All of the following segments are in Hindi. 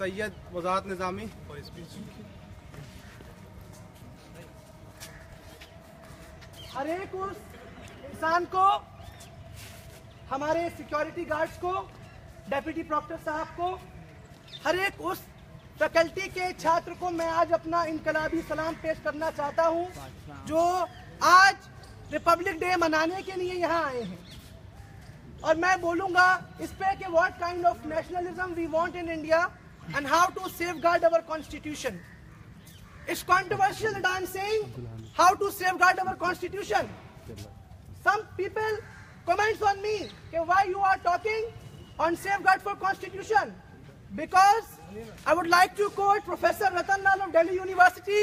सैयद वज़ारत निज़ामी। हर एक उस इंसान को, हमारे सिक्योरिटी गार्ड्स को, डेप्यूटी प्रोक्टर साहब को, हर एक उस फैकल्टी के छात्र को मैं आज अपना इनकलाबी सलाम पेश करना चाहता हूं जो आज रिपब्लिक डे मनाने के लिए यहां आए हैं। और मैं बोलूंगा इस पे कि what kind of nationalism we want in India and how to safeguard our constitution. It's controversial that I am saying how to safeguard our constitution. Some people comments on me that why you are talking on safeguard for constitution. Because I would like to quote Professor Ratan Lal of Delhi University.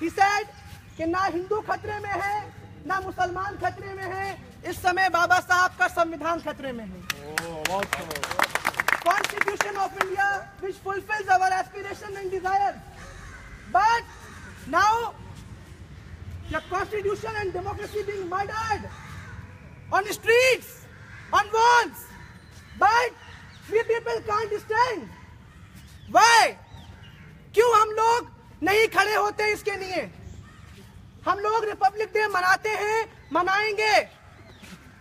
He said कि ना हिंदू खतरे में है ना मुसलमान खतरे में है, इस समय बाबा साहब का संविधान खतरे में है। Constitution of India which fulfills our aspiration and desires. But now the constitution and democracy being murdered on the streets, on walls, but we people can't stand. Why? क्यों हम लोग नहीं खड़े होते इसके लिए? हम लोग रिपब्लिक डे मनाते हैं, मनाएंगे।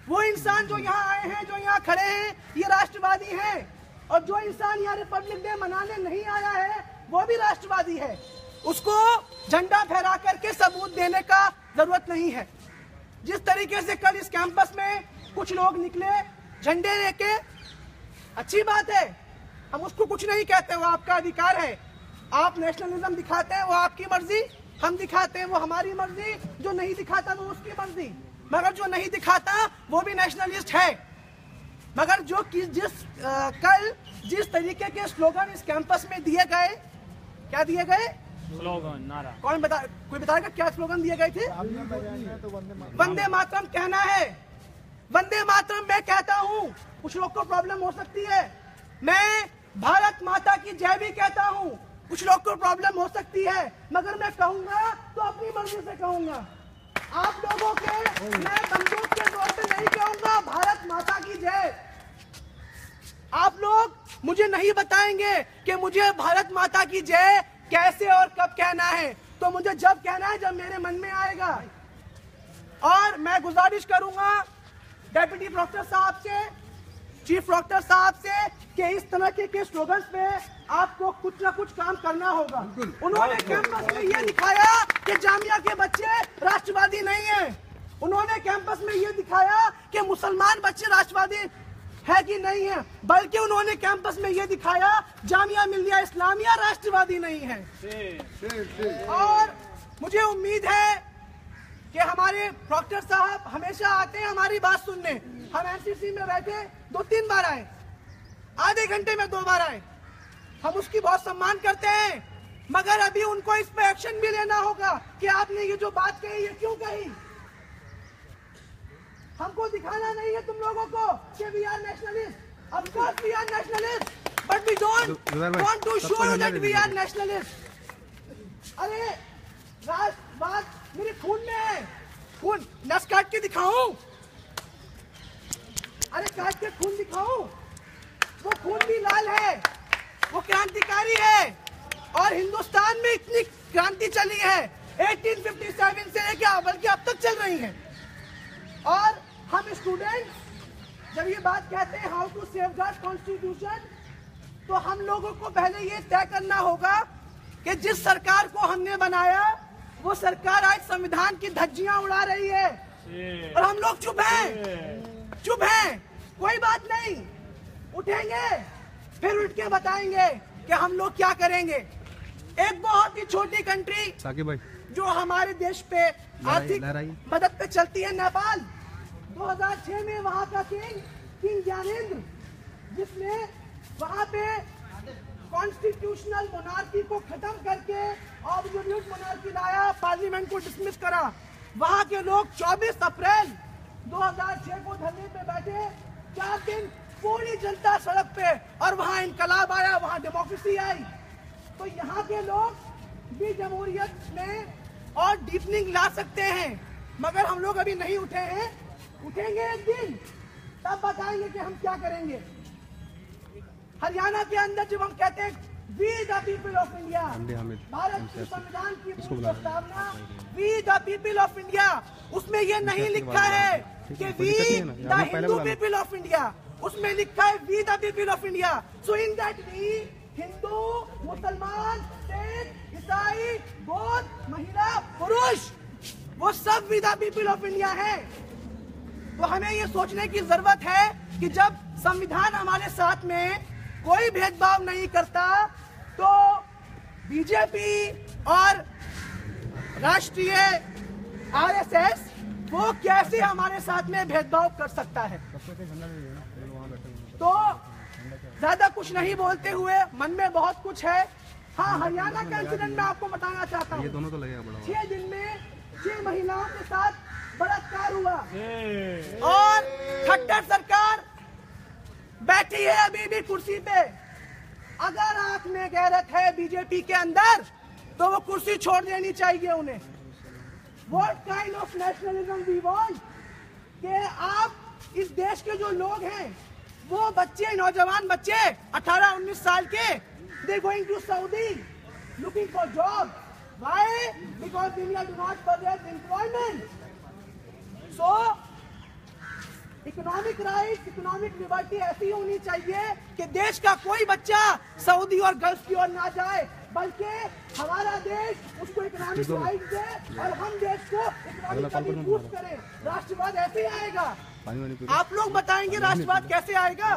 वो इंसान जो यहाँ आए हैं, जो यहाँ खड़े हैं, ये राष्ट्रवादी हैं, और जो इंसान यहाँ रिपब्लिक डे मनाने नहीं आया है वो भी राष्ट्रवादी है। उसको झंडा फहरा करके सबूत देने का जरूरत नहीं है। जिस तरीके से कल इस कैंपस में कुछ लोग निकले झंडे लेके, अच्छी बात है, हम उसको कुछ नहीं कहते, वो आपका अधिकार है। आप नेशनलिज्म दिखाते हैं वो आपकी मर्जी, हम दिखाते हैं वो हमारी मर्जी, जो नहीं दिखाता वो उसकी मर्जी। मगर जो नहीं दिखाता वो भी नेशनलिस्ट है। मगर जो कल जिस तरीके के स्लोगन इस कैंपस में दिए गए, क्या दिए गए स्लोगन, नारा, कोई बताएगा क्या स्लोगन दिए गए थे? वंदे मातरम कहना है। वंदे मातरम मैं कहता हूँ, कुछ लोग को प्रॉब्लम हो सकती है। मैं भारत माता की जय भी कहता हूँ, कुछ लोग को प्रॉब्लम हो सकती है, मगर मैं कहूँगा तो अपनी मर्जी से कहूँगा। आप लोगों के मैं बंदूक के जोर पे नहीं कहूँगा भारत माता की जय। आप लोग मुझे नहीं बताएंगे कि मुझे भारत माता की जय कैसे और कब कहना है, तो मुझे जब कहना है जब मेरे मन में आएगा। और मैं गुजारिश करूंगा डेप्यूटी प्रोक्टर साहब से, चीफ प्रोक्टर साहब से कि इस तरह के स्लोगन्स पे आपको कुछ ना कुछ काम करना होगा। उन्होंने कैंपस में ये दिखाया कि जामिया के बच्चे राष्ट्रवादी नहीं है। उन्होंने कैंपस में ये दिखाया कि मुसलमान बच्चे राष्ट्रवादी है कि नहीं है, बल्कि उन्होंने कैंपस में ये दिखाया जामिया मिल्लिया इस्लामिया राष्ट्रवादी नहीं है। और मुझे उम्मीद है कि हमारे प्रोक्टर साहब हमेशा आते हैं हमारी बात सुनने। हम एनसीसी में बैठे 2-3 बार आए, आधे घंटे में 2 बार आए, हम उसकी बहुत सम्मान करते हैं। मगर अभी उनको इस पे एक्शन भी लेना होगा कि आपने ये जो बात कही ये क्यों कही। हमको दिखाना नहीं है तुम लोगों को कि we are nationalist. Of course we are nationalist, but we don't want to show you that we are nationalist. अरे राष्ट्रवाद मेरे खून में है, खून नस काट के दिखाऊं? अरे काट के खून दिखाऊं? वो खून भी लाल है, वो क्रांतिकारी है। और हिंदुस्तान में इतनी क्रांति चली है 1857 से लेकर बल्कि अब तक चल रही है। और हम स्टूडेंट्स जब ये बात कहते हैं हाउ टू सेफगार्ड कॉन्स्टिट्यूशन, तो हम लोगों को पहले ये तय करना होगा कि जिस सरकार को हमने बनाया वो सरकार आज संविधान की धज्जियां उड़ा रही है और हम लोग चुप हैं, चुप हैं। कोई बात नहीं, उठेंगे फिर उठ के बताएंगे कि हम लोग क्या करेंगे। एक बहुत ही छोटी कंट्री जो हमारे देश पे आर्थिक मदद पे चलती है, नेपाल। 2006 में वहाँ का किंग ज्ञानेंद्र, जिसने वहाँ पे कॉन्स्टिट्यूशनल मोनार्की को खत्म करके एब्सोल्यूट मोनार्की लाया, पार्लियामेंट को डिसमिस करा। वहाँ के लोग 24 अप्रैल 2006 को धरने पे बैठे, 4 दिन पूरी जनता सड़क पे, और वहाँ इनकलाब आया, वहाँ डेमोक्रेसी आई। तो यहाँ के लोग भी जमहूरियत में और डीपनिंग ला सकते हैं, मगर हम लोग अभी नहीं उठे हैं। उठेंगे एक दिन, तब बताएंगे कि हम क्या करेंगे। हरियाणा के अंदर जब हम कहते हैं we the people of India, Bharat के संविधान की प्रस्तावना we the people of India, उसमें ये नहीं लिखा है कि we the Hindu people of India, उसमें लिखा है we the people of India. So in that we Hindu, मुसलमान, सिख, ईसाई, बौद्ध, महिला, पुरुष, वो सब we the people of India है। तो हमें ये सोचने की जरूरत है कि जब संविधान हमारे साथ में कोई भेदभाव नहीं करता तो बीजेपी और राष्ट्रीय आरएसएस वो कैसे हमारे साथ में भेदभाव कर सकता है। तो ज्यादा कुछ नहीं बोलते हुए, मन में बहुत कुछ है। हाँ, हरियाणा का इंसिडेंट मैं आपको बताना चाहता हूँ। 6 दिन में 6 महिलाओं के साथ बलात्कार हुआ और खट्टर सरकार बैठी है अभी भी कुर्सी पे। अगर आंख में गैरत है बीजेपी के अंदर तो वो कुर्सी छोड़ देनी चाहिए उन्हें। What kind of nationalism we want? कि आप इस देश के जो लोग हैं वो बच्चे, नौजवान बच्चे 18-19 साल के, they going to Saudi looking for job. Why? Because India do not possess employment. So economic right, economic liberty ऐसी होनी चाहिए कि देश का कोई बच्चा सऊदी और गल्फ की ओर ना जाए, बल्कि हमारा देश उसको इकोनॉमिक राइट दे और हम देश को इकोनॉमिकली बूस्ट करें। राष्ट्रवाद ऐसे आएगा। आप लोग बताएंगे राष्ट्रवाद कैसे आएगा?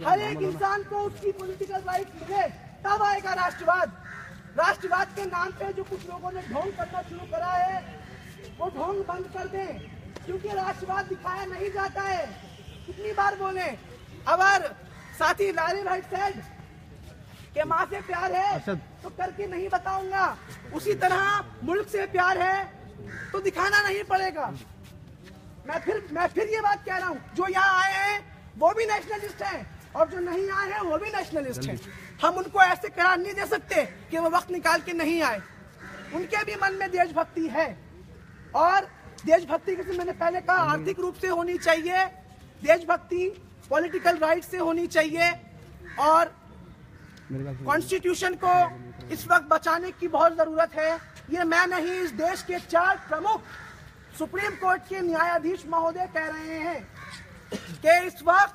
हर एक इंसान को उसकी पॉलिटिकल राइट मिले तब आएगा राष्ट्रवाद। राष्ट्रवाद के नाम पे जो कुछ लोगों ने ढोंग करना शुरू करा है वो ढोंग बंद कर दें, क्योंकि राष्ट्रवाद दिखाया नहीं जाता है। कितनी बार बोले, अगर साथी लारी भाई सेड के माँ से प्यार है तो करके नहीं बताऊंगा, उसी तरह मुल्क से प्यार है तो दिखाना नहीं पड़ेगा। मैं फिर ये बात कह रहा हूँ, जो यहाँ आए हैं वो भी नेशनलिस्ट हैं और जो नहीं आए हैं वो भी नेशनलिस्ट हैं। हम उनको ऐसे करार नहीं दे सकते कि वो वक्त निकाल के नहीं आए। उनके भी मन में देशभक्ति है और देशभक्ति जैसे मैंने पहले कहा आर्थिक रूप से होनी चाहिए, देशभक्ति पॉलिटिकल राइट से होनी चाहिए और कॉन्स्टिट्यूशन को इस वक्त बचाने की बहुत जरूरत है। ये मैं नहीं, इस देश के 4 प्रमुख सुप्रीम कोर्ट के न्यायाधीश महोदय कह रहे हैं कि इस वक्त